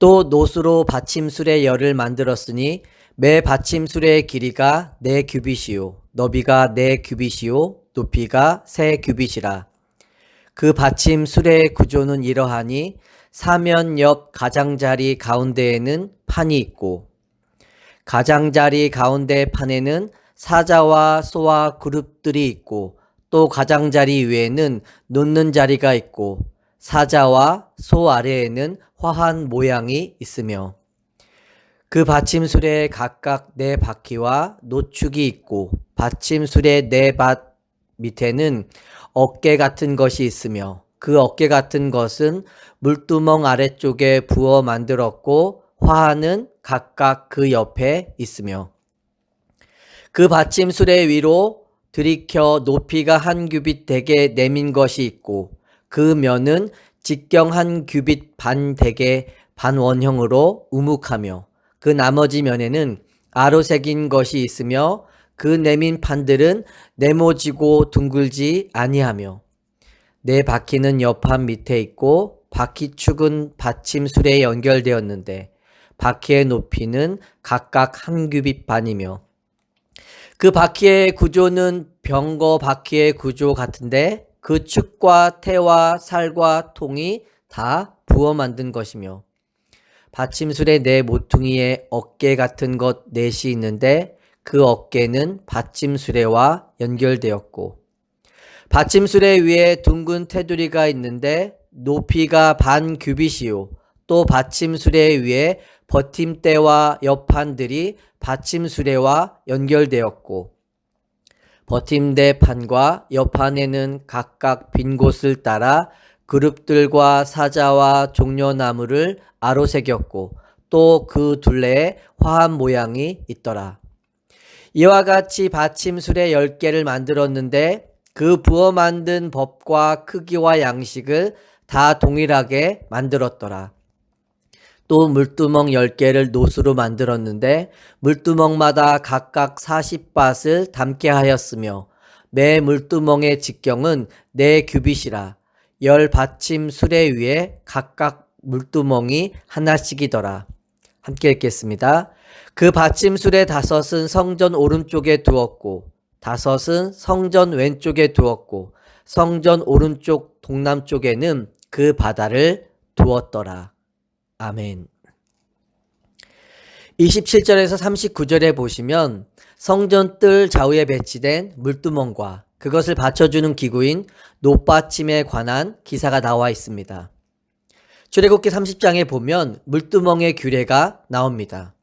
또 노수로 받침술의 열을 만들었으니 매 받침술의 길이가 4규빗이요 너비가 4규빗이요 높이가 3규빗이라. 그 받침술의 구조는 이러하니 사면 옆 가장자리 가운데에는 판이 있고 가장자리 가운데 판에는 사자와 소와 그룹들이 있고 또 가장자리 위에는 놓는 자리가 있고 사자와 소 아래에는 화한 모양이 있으며 그 받침술에 각각 4바퀴와 노축이 있고 받침술의 4밭 밑에는 어깨 같은 것이 있으며 그 어깨 같은 것은 물두멍 아래쪽에 부어 만들었고 화하는 각각 그 옆에 있으며 그 받침술의 위로 들이켜 높이가 1규빗 되게 내민 것이 있고 그 면은 직경 1규빗 반 되게 반원형으로 우묵하며 그 나머지 면에는 아로 새긴 것이 있으며 그 내민 판들은 네모지고 둥글지 아니하며 4바퀴는 옆판 밑에 있고 바퀴축은 받침술에 연결되었는데 바퀴의 높이는 각각 1규빗 반이며 그 바퀴의 구조는 병거 바퀴의 구조 같은데 그 축과 태와 살과 통이 다 부어 만든 것이며 받침술의 4모퉁이에 어깨 같은 것 4이 있는데 그 어깨는 받침수레와 연결되었고 받침수레 위에 둥근 테두리가 있는데 높이가 1규빗이요 또 받침수레 위에 버팀대와 옆판들이 받침수레와 연결되었고 버팀대 판과 옆판에는 각각 빈 곳을 따라 그룹들과 사자와 종려나무를 아로 새겼고 또 그 둘레에 화한 모양이 있더라. 이와 같이 받침술의 10개를 만들었는데 그 부어 만든 법과 크기와 양식을 다 동일하게 만들었더라. 또 물두멍 10개를 노수로 만들었는데 물두멍마다 각각 40밭을 담게 하였으며 매 물두멍의 직경은 4규빗이라 10받침 수레 위에 각각 물두멍이 하나씩이더라. 함께 읽겠습니다. 그 받침술의 5은 성전 오른쪽에 두었고 5은 성전 왼쪽에 두었고 성전 오른쪽 동남쪽에는 그 바다를 두었더라. 아멘. 27절에서 39절에 보시면 성전 뜰 좌우에 배치된 물두멍과 그것을 받쳐주는 기구인 놋받침에 관한 기사가 나와 있습니다. 출애굽기 30장에 보면 물두멍의 규례가 나옵니다.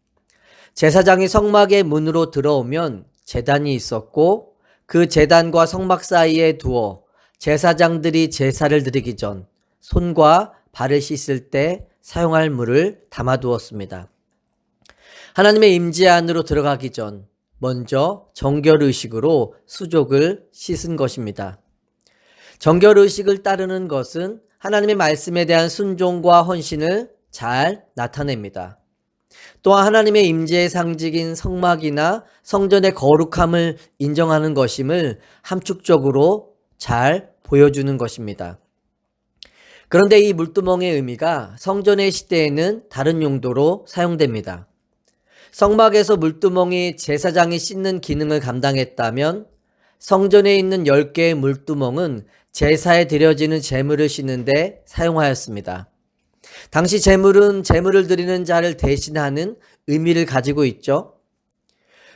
제사장이 성막의 문으로 들어오면 제단이 있었고 그 제단과 성막 사이에 두어 제사장들이 제사를 드리기 전 손과 발을 씻을 때 사용할 물을 담아두었습니다. 하나님의 임재 안으로 들어가기 전 먼저 정결의식으로 수족을 씻은 것입니다. 정결의식을 따르는 것은 하나님의 말씀에 대한 순종과 헌신을 잘 나타냅니다. 또한 하나님의 임재의 상징인 성막이나 성전의 거룩함을 인정하는 것임을 함축적으로 잘 보여주는 것입니다. 그런데 이 물두멍의 의미가 성전의 시대에는 다른 용도로 사용됩니다. 성막에서 물두멍이 제사장이 씻는 기능을 감당했다면 성전에 있는 10개의 물두멍은 제사에 드려지는 제물을 씻는데 사용하였습니다. 당시 제물은 제물을 드리는 자를 대신하는 의미를 가지고 있죠.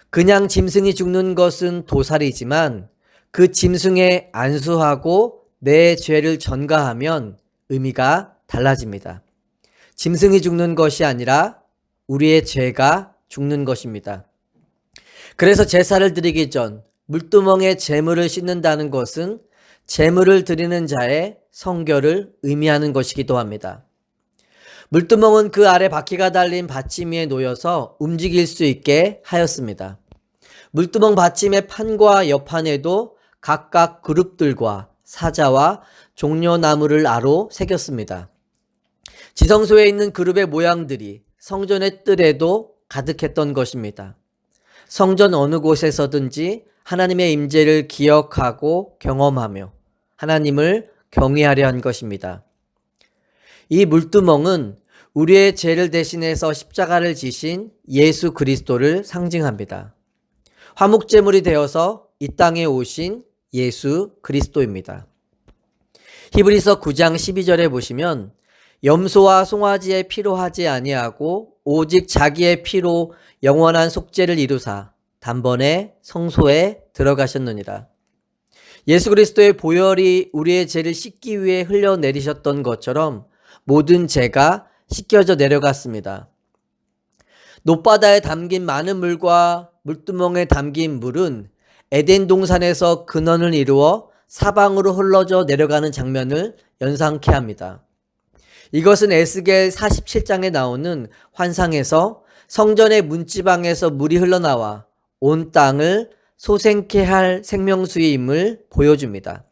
그냥 짐승이 죽는 것은 도살이지만 그 짐승에 안수하고 내 죄를 전가하면 의미가 달라집니다. 짐승이 죽는 것이 아니라 우리의 죄가 죽는 것입니다. 그래서 제사를 드리기 전 물두멍에 제물을 씻는다는 것은 제물을 드리는 자의 성결을 의미하는 것이기도 합니다. 물두멍은 그 아래 바퀴가 달린 받침 위에 놓여서 움직일 수 있게 하였습니다. 물두멍 받침의 판과 옆판에도 각각 그룹들과 사자와 종려나무를 아로 새겼습니다. 지성소에 있는 그룹의 모양들이 성전의 뜰에도 가득했던 것입니다. 성전 어느 곳에서든지 하나님의 임재를 기억하고 경험하며 하나님을 경외하려 한 것입니다. 이 물두멍은 우리의 죄를 대신해서 십자가를 지신 예수 그리스도를 상징합니다. 화목제물이 되어서 이 땅에 오신 예수 그리스도입니다. 히브리서 9장 12절에 보시면 염소와 송아지의 피로 하지 아니하고 오직 자기의 피로 영원한 속죄를 이루사 단번에 성소에 들어가셨느니라. 예수 그리스도의 보혈이 우리의 죄를 씻기 위해 흘려내리셨던 것처럼 모든 죄가 씻겨져 내려갔습니다. 높바다에 담긴 많은 물과 물두멍에 담긴 물은 에덴 동산에서 근원을 이루어 사방으로 흘러져 내려가는 장면을 연상케 합니다. 이것은 에스겔 47장에 나오는 환상에서 성전의 문지방에서 물이 흘러나와 온 땅을 소생케 할 생명수의 임을 보여줍니다.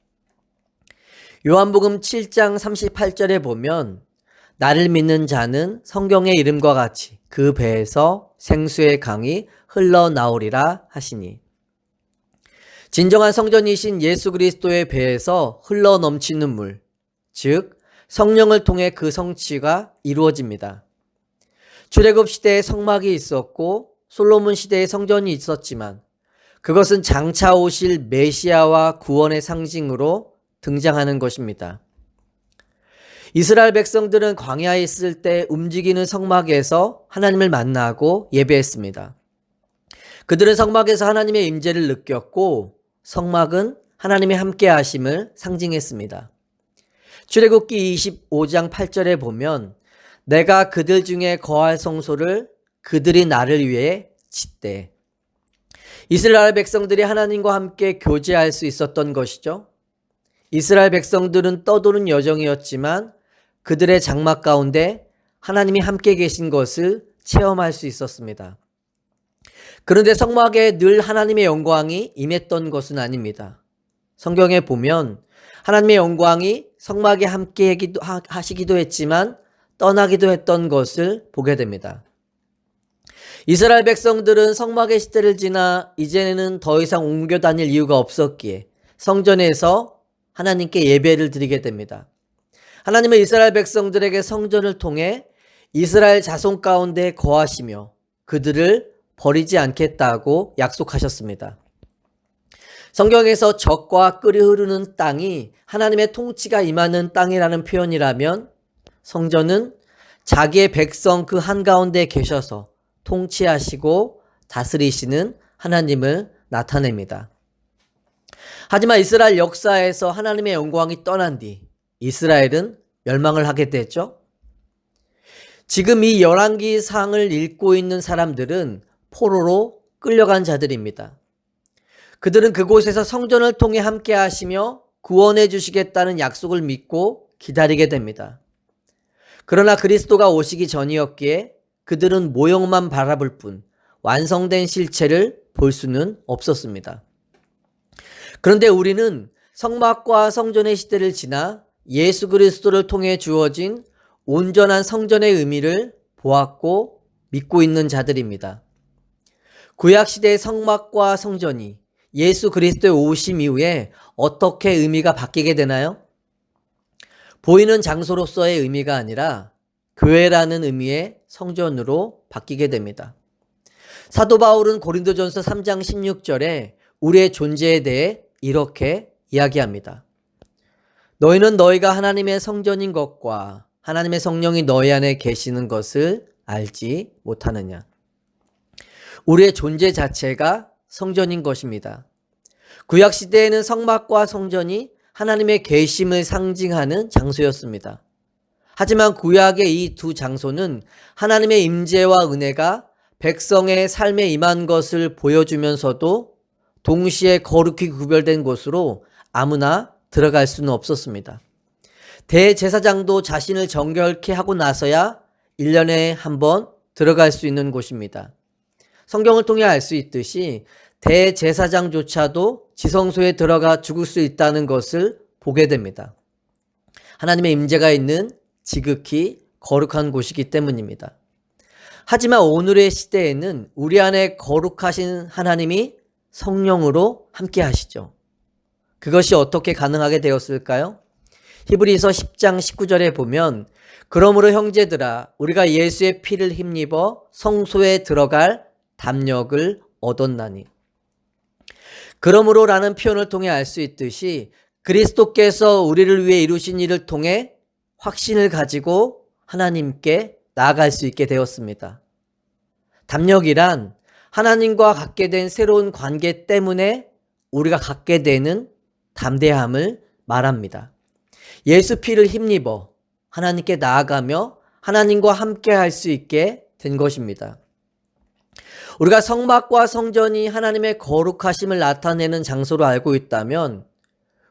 요한복음 7장 38절에 보면 나를 믿는 자는 성경의 이름과 같이 그 배에서 생수의 강이 흘러나오리라 하시니, 진정한 성전이신 예수 그리스도의 배에서 흘러넘치는 물, 즉 성령을 통해 그 성취가 이루어집니다. 출애굽 시대에 성막이 있었고 솔로몬 시대에 성전이 있었지만 그것은 장차 오실 메시아와 구원의 상징으로 등장하는 것입니다. 이스라엘 백성들은 광야에 있을 때 움직이는 성막에서 하나님을 만나고 예배했습니다. 그들은 성막에서 하나님의 임재를 느꼈고 성막은 하나님의 함께 하심을 상징했습니다. 출애굽기 25장 8절에 보면 내가 그들 중에 거할 성소를 그들이 나를 위해 짓되, 이스라엘 백성들이 하나님과 함께 교제할 수 있었던 것이죠. 이스라엘 백성들은 떠도는 여정이었지만 그들의 장막 가운데 하나님이 함께 계신 것을 체험할 수 있었습니다. 그런데 성막에 늘 하나님의 영광이 임했던 것은 아닙니다. 성경에 보면 하나님의 영광이 성막에 함께 하시기도 했지만 떠나기도 했던 것을 보게 됩니다. 이스라엘 백성들은 성막의 시대를 지나 이제는 더 이상 옮겨 다닐 이유가 없었기에 성전에서 하나님께 예배를 드리게 됩니다. 하나님은 이스라엘 백성들에게 성전을 통해 이스라엘 자손 가운데 거하시며 그들을 버리지 않겠다고 약속하셨습니다. 성경에서 젖과 끓이 흐르는 땅이 하나님의 통치가 임하는 땅이라는 표현이라면 성전은 자기의 백성 그 한가운데 계셔서 통치하시고 다스리시는 하나님을 나타냅니다. 하지만 이스라엘 역사에서 하나님의 영광이 떠난 뒤 이스라엘은 멸망을 하게 됐죠. 지금 이 열왕기상을 읽고 있는 사람들은 포로로 끌려간 자들입니다. 그들은 그곳에서 성전을 통해 함께 하시며 구원해 주시겠다는 약속을 믿고 기다리게 됩니다. 그러나 그리스도가 오시기 전이었기에 그들은 모형만 바라볼 뿐 완성된 실체를 볼 수는 없었습니다. 그런데 우리는 성막과 성전의 시대를 지나 예수 그리스도를 통해 주어진 온전한 성전의 의미를 보았고 믿고 있는 자들입니다. 구약시대의 성막과 성전이 예수 그리스도의 오심 이후에 어떻게 의미가 바뀌게 되나요? 보이는 장소로서의 의미가 아니라 교회라는 의미의 성전으로 바뀌게 됩니다. 사도 바울은 고린도전서 3장 16절에 우리의 존재에 대해 이렇게 이야기합니다. 너희는 너희가 하나님의 성전인 것과 하나님의 성령이 너희 안에 계시는 것을 알지 못하느냐. 우리의 존재 자체가 성전인 것입니다. 구약시대에는 성막과 성전이 하나님의 계심을 상징하는 장소였습니다. 하지만 구약의 이 두 장소는 하나님의 임재와 은혜가 백성의 삶에 임한 것을 보여주면서도 동시에 거룩히 구별된 곳으로 아무나 들어갈 수는 없었습니다. 대제사장도 자신을 정결케 하고 나서야 1년에 한 번 들어갈 수 있는 곳입니다. 성경을 통해 알 수 있듯이 대제사장조차도 지성소에 들어가 죽을 수 있다는 것을 보게 됩니다. 하나님의 임재가 있는 지극히 거룩한 곳이기 때문입니다. 하지만 오늘의 시대에는 우리 안에 거룩하신 하나님이 성령으로 함께 하시죠. 그것이 어떻게 가능하게 되었을까요? 히브리서 10장 19절에 보면 그러므로 형제들아, 우리가 예수의 피를 힘입어 성소에 들어갈 담력을 얻었나니. 그러므로라는 표현을 통해 알 수 있듯이 그리스도께서 우리를 위해 이루신 일을 통해 확신을 가지고 하나님께 나아갈 수 있게 되었습니다. 담력이란 하나님과 갖게 된 새로운 관계 때문에 우리가 갖게 되는 담대함을 말합니다. 예수 피를 힘입어 하나님께 나아가며 하나님과 함께 할 수 있게 된 것입니다. 우리가 성막과 성전이 하나님의 거룩하심을 나타내는 장소로 알고 있다면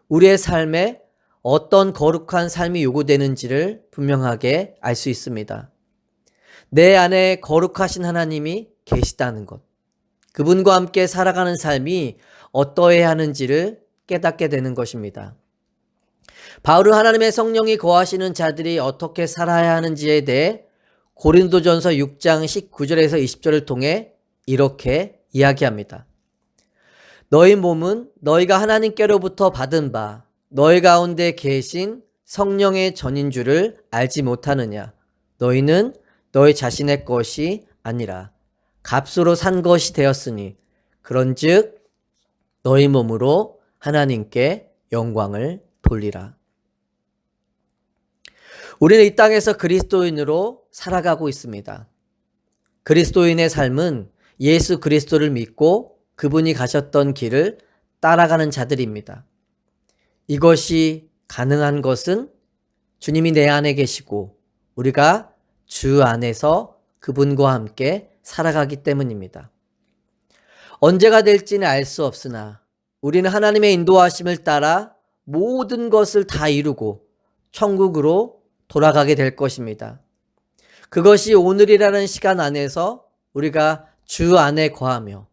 우리의 삶에 어떤 거룩한 삶이 요구되는지를 분명하게 알 수 있습니다. 내 안에 거룩하신 하나님이 계시다는 것, 그분과 함께 살아가는 삶이 어떠해야 하는지를 깨닫게 되는 것입니다. 바울은 하나님의 성령이 거하시는 자들이 어떻게 살아야 하는지에 대해 고린도전서 6장 19절에서 20절을 통해 이렇게 이야기합니다. 너희 몸은 너희가 하나님께로부터 받은 바 너희 가운데 계신 성령의 전인 줄을 알지 못하느냐. 너희는 너희 자신의 것이 아니라 값으로 산 것이 되었으니 그런즉 너희 몸으로 하나님께 영광을 돌리라. 우리는 이 땅에서 그리스도인으로 살아가고 있습니다. 그리스도인의 삶은 예수 그리스도를 믿고 그분이 가셨던 길을 따라가는 자들입니다. 이것이 가능한 것은 주님이 내 안에 계시고 우리가 주 안에서 그분과 함께 살아가기 때문입니다. 언제가 될지는 알 수 없으나 우리는 하나님의 인도하심을 따라 모든 것을 다 이루고 천국으로 돌아가게 될 것입니다. 그것이 오늘이라는 시간 안에서 우리가 주 안에 거하며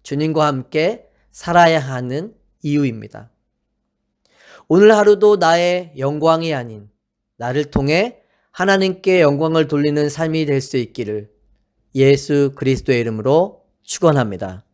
주님과 함께 살아야 하는 이유입니다. 오늘 하루도 나의 영광이 아닌 나를 통해 하나님께 영광을 돌리는 삶이 될 수 있기를 예수 그리스도의 이름으로 축원합니다.